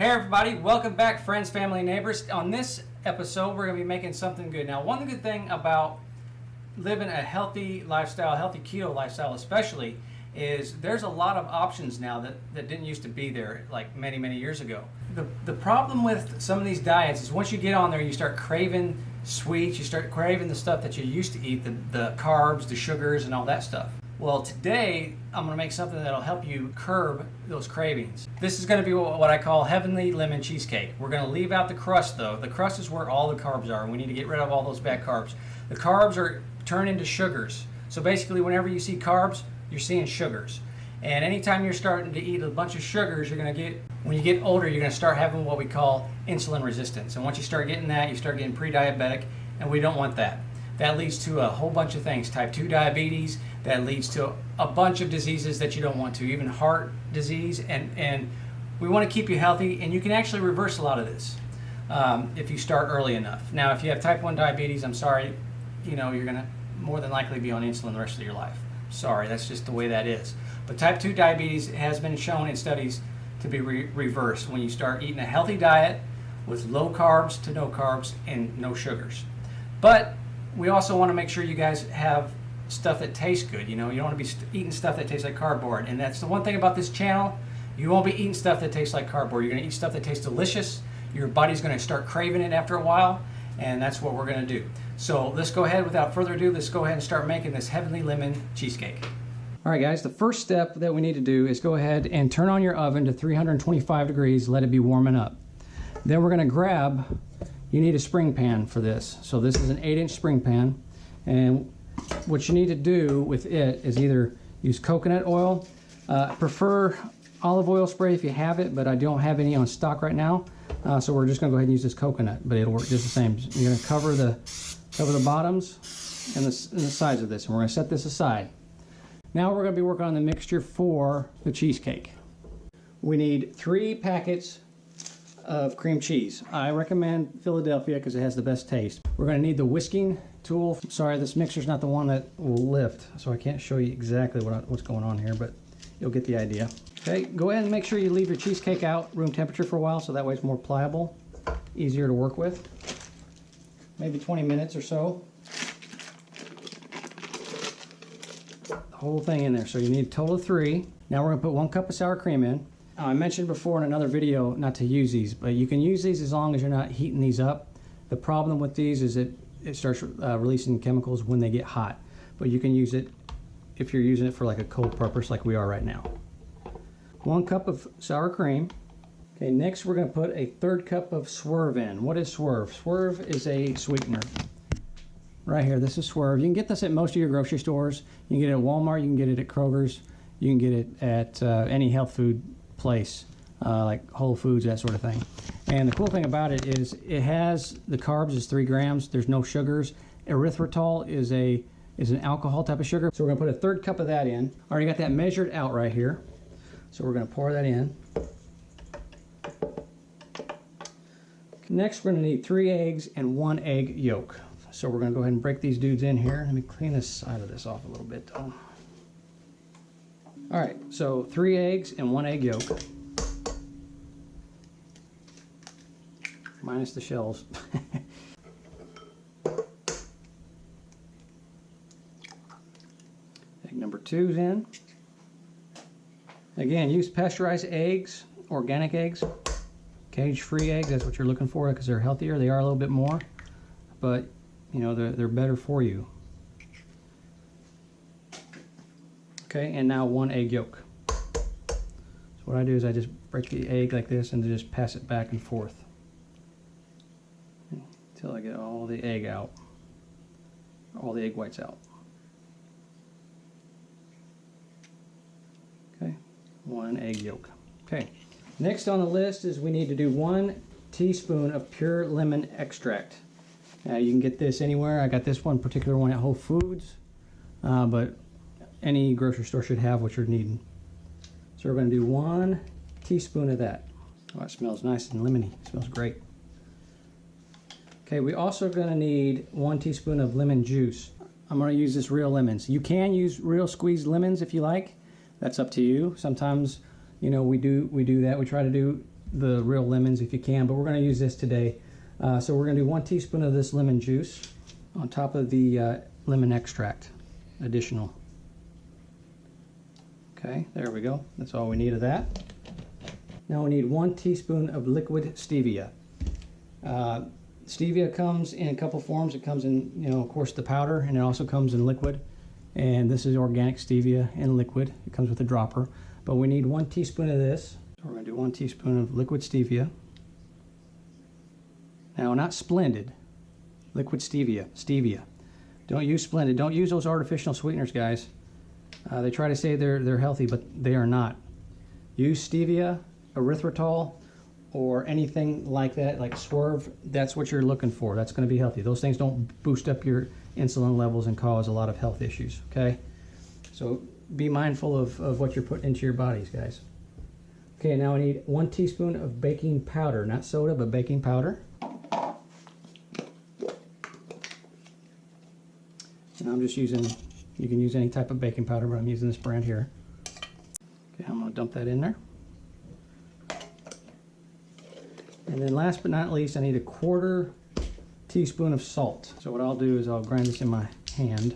Hey everybody, welcome back friends, family, and neighbors. On this episode, we're going to be making something good. Now, one good thing about living a healthy lifestyle, healthy keto lifestyle especially, is there's a lot of options now that didn't used to be there like many years ago. The problem with some of these diets is once you get on there, you start craving sweets, you start craving the stuff that you used to eat, the carbs, the sugars, and all that stuff. Well, today I'm going to make something that'll help you curb those cravings. This is going to be what I call heavenly lemon cheesecake. We're going to leave out the crust though. The crust is where all the carbs are, and we need to get rid of all those bad carbs. The carbs are turned into sugars. So basically whenever you see carbs, you're seeing sugars. And anytime you're starting to eat a bunch of sugars, you're going to get, when you get older, you're going to start having what we call insulin resistance. And once you start getting that, you start getting pre-diabetic, and we don't want that. That leads to a whole bunch of things. Type 2 diabetes, that leads to a bunch of diseases that you don't want to, even heart disease. And we want to keep you healthy, and you can actually reverse a lot of this if you start early enough. Now, if you have type 1 diabetes, I'm sorry, you're going to more than likely be on insulin the rest of your life. Sorry, that's just the way that is. But type 2 diabetes has been shown in studies to be reversed when you start eating a healthy diet with low carbs to no carbs and no sugars. But we also want to make sure you guys have stuff that tastes good. You don't want to be eating stuff that tastes like cardboard. And that's the one thing about this channel. You won't be eating stuff that tastes like cardboard. You're going to eat stuff that tastes delicious. Your body's going to start craving it after a while. And that's what we're going to do. So let's go ahead, without further ado, let's go ahead and start making this heavenly lemon cheesecake. All right, guys, the first step that we need to do is go ahead and turn on your oven to 325 degrees. Let it be warming up. Then we're going to grab, you need a spring pan for this. So this is an 8-inch spring pan. And what you need to do with it is either use coconut oil. Prefer olive oil spray if you have it, but I don't have any on stock right now. So we're just going to go ahead and use this coconut, but it'll work just the same. You're going to cover the bottoms and the sides of this, and we're going to set this aside. Now we're going to be working on the mixture for the cheesecake. We need 3 packets of cream cheese. I recommend Philadelphia because it has the best taste. We're going to need the whisking tool. Sorry, this mixer's not the one that will lift, so I can't show you exactly what's going on here, but you'll get the idea. Okay, go ahead and make sure you leave your cheesecake out room temperature for a while, so that way it's more pliable, easier to work with. Maybe 20 minutes or so. The whole thing in there, so you need a total of 3. Now we're going to put 1 cup of sour cream in. I mentioned before in another video not to use these, but you can use these as long as you're not heating these up. The problem with these is it starts releasing chemicals when they get hot, but you can use it if you're using it for like a cold purpose like we are right now. 1 cup of sour cream. Okay, next we're going to put a 1/3 cup of Swerve in. What is Swerve? Swerve is a sweetener. Right here, this is Swerve. You can get this at most of your grocery stores. You can get it at Walmart, you can get it at Kroger's, you can get it at any health food place, like Whole Foods, that sort of thing. And the cool thing about it is it has, the carbs is 3 grams, there's no sugars. Erythritol is an alcohol type of sugar. So we're going to put a 1/3 cup of that in. Already got that measured out right here. So we're going to pour that in. Next, we're going to need 3 eggs and 1 egg yolk. So we're going to go ahead and break these dudes in here. Let me clean this side of this off a little bit though. All right, so 3 eggs and 1 egg yolk. Minus the shells. Egg number 2's in. Again, use pasteurized eggs, organic eggs, cage-free eggs. That's what you're looking for because they're healthier. They are a little bit more, but they're better for you. Okay, and now 1 egg yolk. So what I do is I just break the egg like this and just pass it back and forth until I get all the egg out, all the egg whites out. Okay, 1 egg yolk. Okay, next on the list is we need to do 1 teaspoon of pure lemon extract. You can get this anywhere. I got this particular one at Whole Foods, but any grocery store should have what you're needing. So we're going to do 1 teaspoon of that. Oh, it smells nice and lemony. It smells great. Okay, we also going to need 1 teaspoon of lemon juice. I'm going to use this real lemons. You can use real squeezed lemons if you like. That's up to you. Sometimes, we do that. We try to do the real lemons if you can, but we're going to use this today. So we're going to do 1 teaspoon of this lemon juice on top of the lemon extract, additional. Okay, there we go. That's all we need of that. Now we need 1 teaspoon of liquid stevia. Stevia comes in a couple forms. It comes in, of course, the powder, and it also comes in liquid. And this is organic stevia in liquid. It comes with a dropper. But we need 1 teaspoon of this. So we're going to do 1 teaspoon of liquid stevia. Now, not Splendid, liquid stevia. Stevia. Don't use Splendid. Don't use those artificial sweeteners, guys. They try to say they're healthy, but they are not. Use stevia, erythritol, or anything like that, like Swerve. That's what you're looking for. That's going to be healthy. Those things don't boost up your insulin levels and cause a lot of health issues, okay? So be mindful of what you're putting into your bodies, guys. Okay, now I need 1 teaspoon of baking powder, not soda, but baking powder. And I'm just using, you can use any type of baking powder, but I'm using this brand here. Okay, I'm going to dump that in there. And then last but not least, I need a 1/4 teaspoon of salt. So what I'll do is I'll grind this in my hand.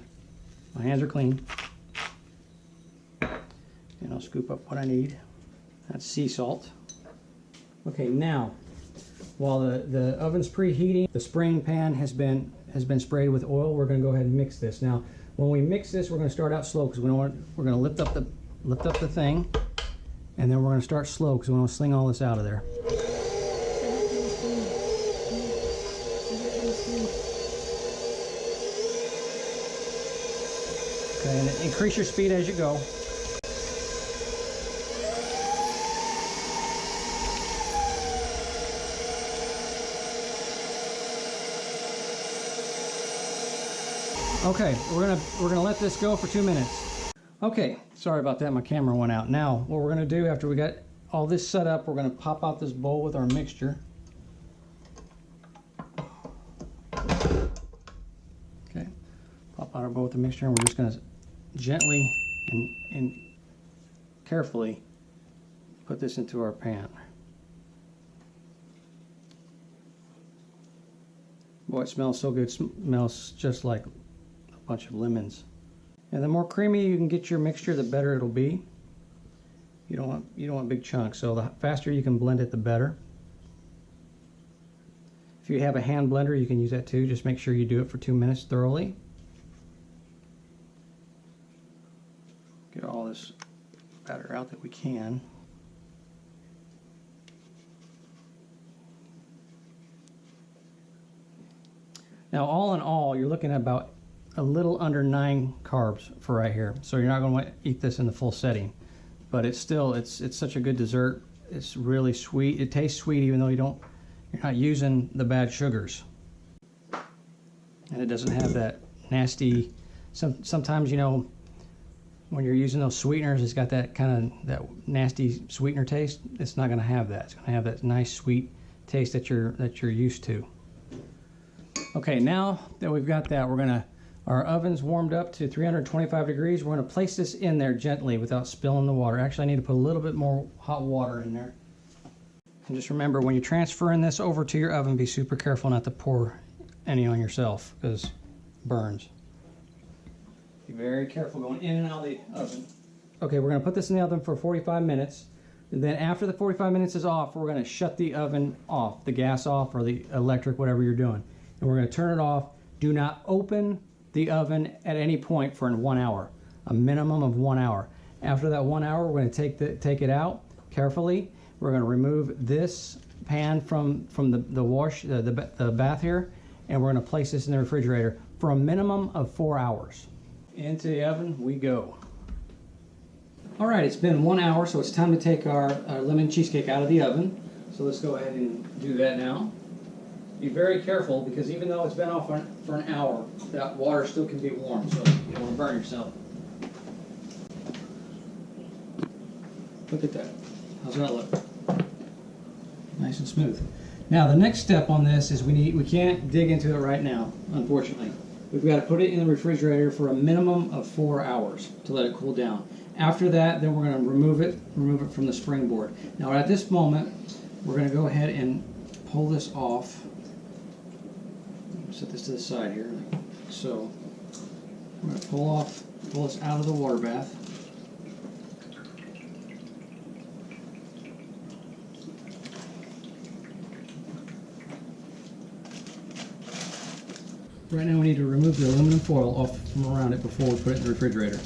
My hands are clean. And I'll scoop up what I need. That's sea salt. Okay, now, while the oven's preheating, the spraying pan has been sprayed with oil. We're going to go ahead and mix this. Now, when we mix this, we're going to start out slow because we're going to lift up the thing, and then we're going to start slow because we want to sling all this out of there. Okay, and increase your speed as you go. Okay, we're gonna let this go for 2 minutes. Okay, sorry about that, my camera went out. Now, what we're gonna do after we got all this set up, we're gonna pop out this bowl with our mixture. Okay, pop out our bowl with the mixture, and we're just gonna gently and carefully put this into our pan. Boy, it smells so good. It smells just like bunch of lemons. And the more creamy you can get your mixture, the better it'll be. You don't want big chunks, so the faster you can blend it, the better. If you have a hand blender, you can use that too. Just make sure you do it for 2 minutes thoroughly. Get all this batter out that we can. Now, all in all, you're looking at about a little under 9 carbs for right here. So you're not going to want to eat this in the full setting. But it's still, it's such a good dessert. It's really sweet. It tastes sweet even though you're not using the bad sugars. And it doesn't have that nasty, sometimes, when you're using those sweeteners, it's got that kind of, that nasty sweetener taste. It's not going to have that. It's going to have that nice sweet taste that you're used to. Okay, now that we've got that, our oven's warmed up to 325 degrees. We're going to place this in there gently without spilling the water. Actually, I need to put a little bit more hot water in there. And just remember, when you're transferring this over to your oven, be super careful not to pour any on yourself because it burns. Be very careful going in and out of the oven. Okay, we're going to put this in the oven for 45 minutes. And then after the 45 minutes is off, we're going to shut the oven off, the gas off or the electric, whatever you're doing. And we're going to turn it off. Do not open the oven at any point for 1 hour, a minimum of 1 hour. After that 1 hour, we're going to take it out carefully. We're going to remove this pan from the bath here, and we're going to place this in the refrigerator for a minimum of 4 hours. Into the oven we go. All right, it's been 1 hour, so it's time to take our lemon cheesecake out of the oven. So let's go ahead and do that now. Be very careful because even though it's been off for an hour, that water still can be warm, so you don't want to burn yourself. Look at that. How's that look? Nice and smooth. Now the next step on this is we can't dig into it right now, unfortunately. We've got to put it in the refrigerator for a minimum of 4 hours to let it cool down. After that, then we're going to remove it from the springboard. Now at this moment, we're going to go ahead and pull this off. Set this to the side here. So I'm going to pull this out of the water bath. Right now we need to remove the aluminum foil off from around it before we put it in the refrigerator.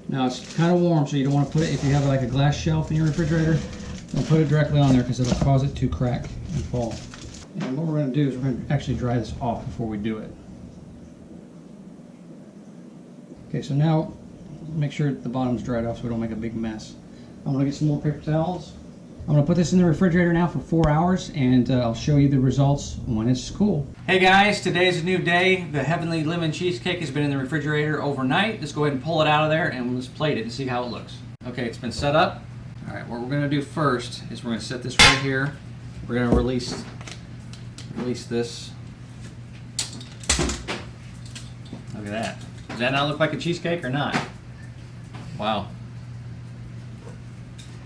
Now it's kind of warm, so you don't want to put it, if you have like a glass shelf in your refrigerator, don't put it directly on there because it'll cause it to crack and fall. And what we're going to do is we're going to actually dry this off before we do it. Okay, so now make sure the bottom's dried off so we don't make a big mess. I'm going to get some more paper towels. I'm going to put this in the refrigerator now for 4 hours, and I'll show you the results when it's cool. Hey guys, today's a new day. The Heavenly Lemon Cheesecake has been in the refrigerator overnight. Let's go ahead and pull it out of there and let's plate it and see how it looks. Okay, it's been set up. All right, what we're going to do first is we're going to set this right here. We're going to release this. Look at that. Does that not look like a cheesecake or not? Wow.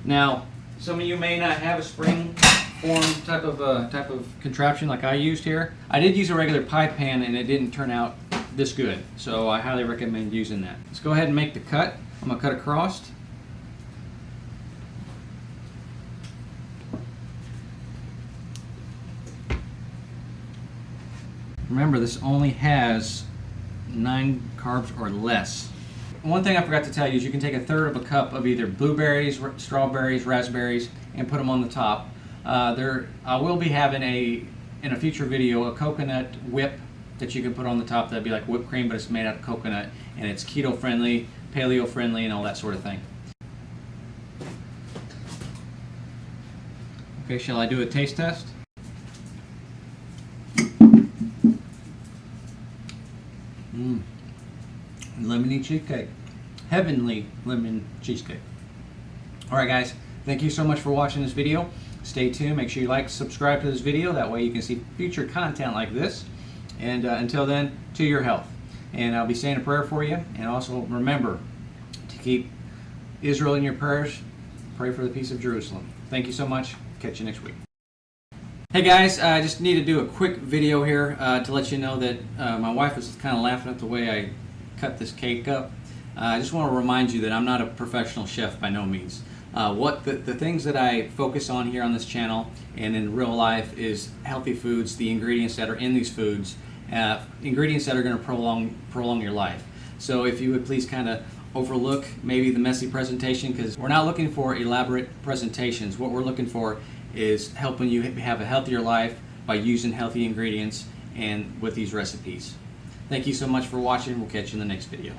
Now, some of you may not have a spring form type of contraption like I used here. I did use a regular pie pan and it didn't turn out this good, so I highly recommend using that. Let's go ahead and make the cut. I'm going to cut across. Remember, this only has 9 carbs or less. One thing I forgot to tell you is you can take 1/3 of a cup of either blueberries, strawberries, raspberries, and put them on the top. I will be having in a future video a coconut whip that you can put on the top. That'd be like whipped cream, but it's made out of coconut, and it's keto friendly, paleo friendly, and all that sort of thing. Okay, shall I do a taste test? Lemony cheesecake. Heavenly lemon cheesecake. Alright guys, thank you so much for watching this video. Stay tuned, make sure you like, subscribe to this video, that way you can see future content like this. And until then, to your health. And I'll be saying a prayer for you, and also remember to keep Israel in your prayers. Pray for the peace of Jerusalem. Thank you so much. Catch you next week. Hey guys, I just need to do a quick video here to let you know that my wife was kind of laughing at the way I cut this cake up. I just want to remind you that I'm not a professional chef by no means. The things that I focus on here on this channel and in real life is healthy foods, the ingredients that are in these foods, ingredients that are going to prolong your life. So if you would please kind of overlook maybe the messy presentation, because we're not looking for elaborate presentations. What we're looking for is helping you have a healthier life by using healthy ingredients and with these recipes. Thank you so much for watching. We'll catch you in the next video.